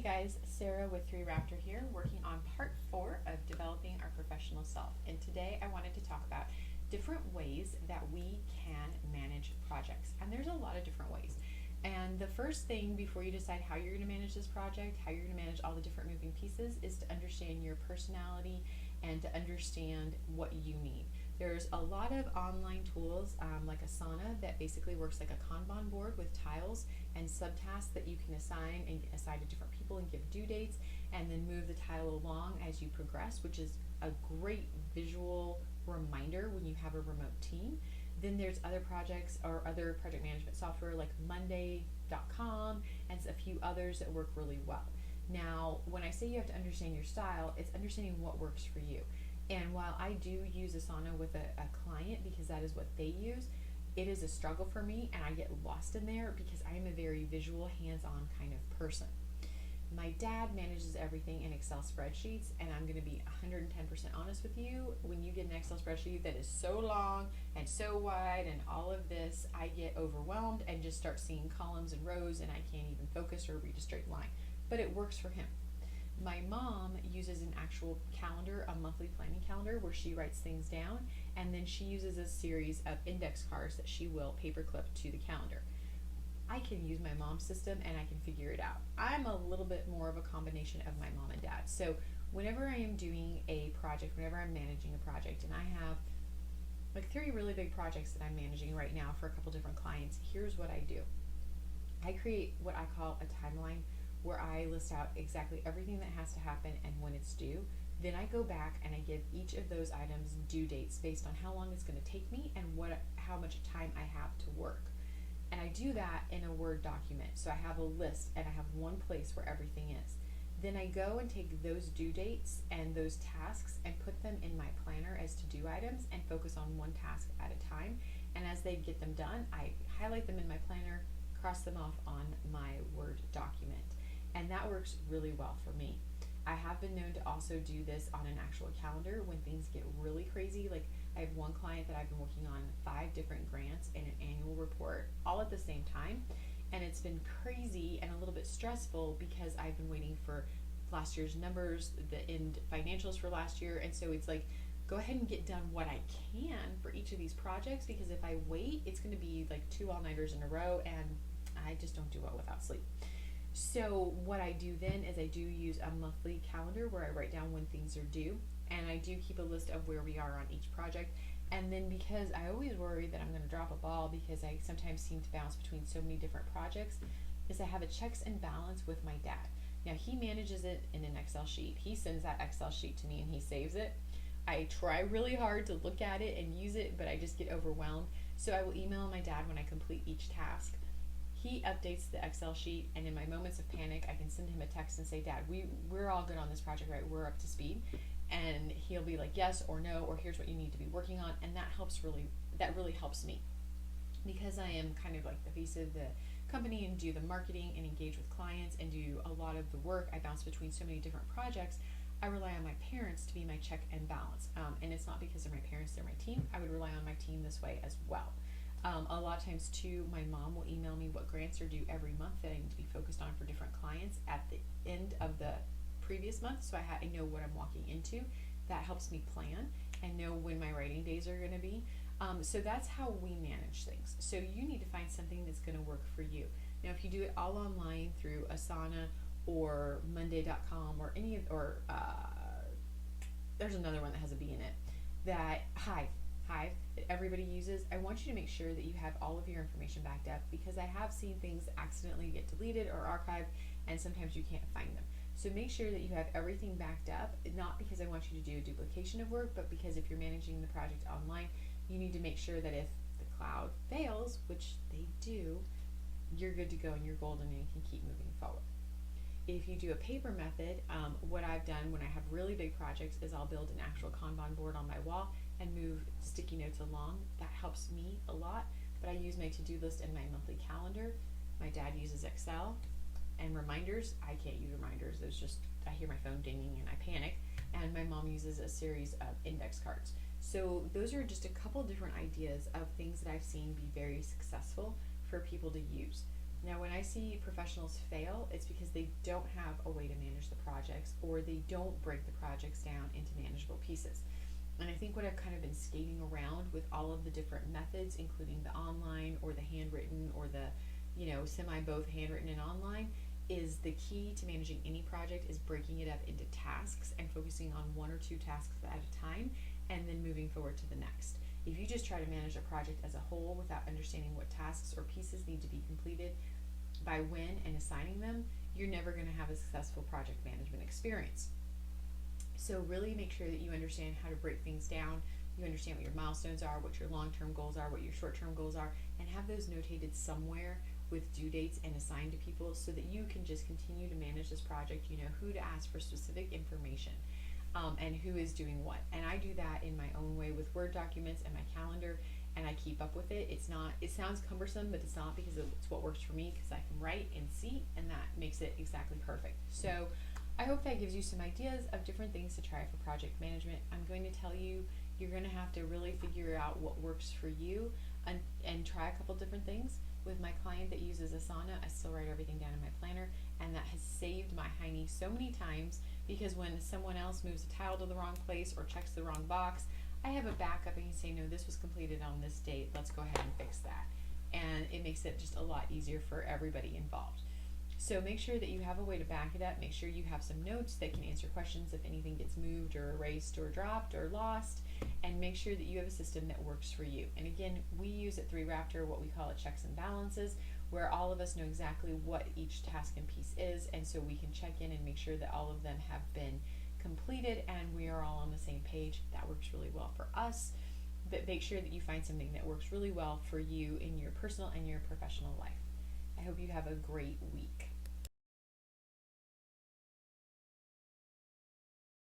Hey guys, Sarah with 3 Raptor here, working on part 4 of developing our professional self. And today I wanted to talk about different ways that we can manage projects. And there's a lot of different ways. And the first thing before you decide how you're going to manage this project, how you're going to manage all the different moving pieces, is to understand your personality and to understand what you need. There's a lot of online tools like Asana that basically works like a Kanban board with tiles and subtasks that you can assign and assign to different people and give due dates and then move the tile along as you progress, which is a great visual reminder when you have a remote team. Then there's other projects or other project management software like Monday.com and a few others that work really well. Now, when I say you have to understand your style, it's understanding what works for you. And while I do use Asana with a client because that is what they use, it is a struggle for me and I get lost in there because I am a very visual, hands-on kind of person. My dad manages everything in Excel spreadsheets, and I'm going to be 110% honest with you. When you get an Excel spreadsheet that is so long and so wide and all of this, I get overwhelmed and just start seeing columns and rows and I can't even focus or read a straight line. But it works for him. My mom uses an actual calendar, a monthly planning calendar, where she writes things down, and then she uses a series of index cards that she will paperclip to the calendar. I can use my mom's system and I can figure it out. I'm a little bit more of a combination of my mom and dad. So whenever I am doing a project, whenever I'm managing a project, and I have like 3 really big projects that I'm managing right now for a couple different clients, here's what I do. I create what I call a timeline where I list out exactly everything that has to happen and when it's due. Then I go back and I give each of those items due dates based on how long it's going to take me and how much time I have to work. And I do that in a Word document. So I have a list and I have one place where everything is. Then I go and take those due dates and those tasks and put them in my planner as to-do items and focus on one task at a time. And as they get them done, I highlight them in my planner, cross them off on my Word document. And that works really well for me. I have been known to also do this on an actual calendar when things get really crazy. Like I have one client that I've been working on 5 different grants and an annual report all at the same time. And it's been crazy and a little bit stressful because I've been waiting for last year's numbers, the end financials for last year. And so it's like, go ahead and get done what I can for each of these projects, because if I wait, it's going to be like 2 all-nighters in a row and I just don't do well without sleep. So what I do then is I do use a monthly calendar where I write down when things are due, and I do keep a list of where we are on each project. And then because I always worry that I'm going to drop a ball because I sometimes seem to bounce between so many different projects, is I have a checks and balance with my dad. Now he manages it in an Excel sheet. He sends that Excel sheet to me and he saves it. I try really hard to look at it and use it, but I just get overwhelmed. So I will email my dad when I complete each task. He updates the Excel sheet, and in my moments of panic, I can send him a text and say, Dad, we're all good on this project, right? We're up to speed. And he'll be like, yes or no, or here's what you need to be working on. And that really helps me, because I am kind of like the face of the company and do the marketing and engage with clients and do a lot of the work. I bounce between so many different projects. I rely on my parents to be my check and balance. And it's not because they're my parents, they're my team. I would rely on my team this way as well. A lot of times too, my mom will email me what grants are due every month that I need to be focused on for different clients at the end of the previous month, so I know what I'm walking into. That helps me plan and know when my writing days are going to be. So that's how we manage things. So you need to find something that's going to work for you. Now, if you do it all online through Asana or Monday.com or there's another one that has a B in it, that Hive that everybody uses, I want you to make sure that you have all of your information backed up, because I have seen things accidentally get deleted or archived and sometimes you can't find them. So make sure that you have everything backed up, not because I want you to do a duplication of work, but because if you're managing the project online, you need to make sure that if the cloud fails, which they do, you're good to go and you're golden and you can keep moving forward. If you do a paper method, what I've done when I have really big projects is I'll build an actual Kanban board on my wall and move sticky notes along. That helps me a lot, but I use my to-do list and my monthly calendar. My dad uses Excel, and reminders, I can't use reminders. I hear my phone dinging and I panic. And my mom uses a series of index cards. So those are just a couple different ideas of things that I've seen be very successful for people to use. Now, when I see professionals fail, it's because they don't have a way to manage the projects, or they don't break the projects down into manageable pieces. And I think what I've kind of been skating around with all of the different methods, including the online or the handwritten or the, semi both handwritten and online, is the key to managing any project is breaking it up into tasks and focusing on one or two tasks at a time and then moving forward to the next. If you just try to manage a project as a whole without understanding what tasks or pieces need to be completed by when and assigning them, you're never going to have a successful project management experience. So really make sure that you understand how to break things down, you understand what your milestones are, what your long-term goals are, what your short-term goals are, and have those notated somewhere with due dates and assigned to people so that you can just continue to manage this project. You know who to ask for specific information, and who is doing what. And I do that in my own way with Word documents and my calendar, and I keep up with it. It sounds cumbersome, but it's not, because it's what works for me, because I can write and see, and that makes it exactly perfect. So I hope that gives you some ideas of different things to try for project management. I'm going to tell you, you're going to have to really figure out what works for you, and try a couple different things. With my client that uses Asana, I still write everything down in my planner, and that has saved my hiney so many times, because when someone else moves a tile to the wrong place or checks the wrong box, I have a backup and can say, no, this was completed on this date, let's go ahead and fix that. And it makes it just a lot easier for everybody involved. So make sure that you have a way to back it up. Make sure you have some notes that can answer questions if anything gets moved or erased or dropped or lost, and make sure that you have a system that works for you. And again, we use at 3Raptor what we call checks and balances, where all of us know exactly what each task and piece is, and so we can check in and make sure that all of them have been completed and we are all on the same page. That works really well for us, but make sure that you find something that works really well for you in your personal and your professional life. I hope you have a great week.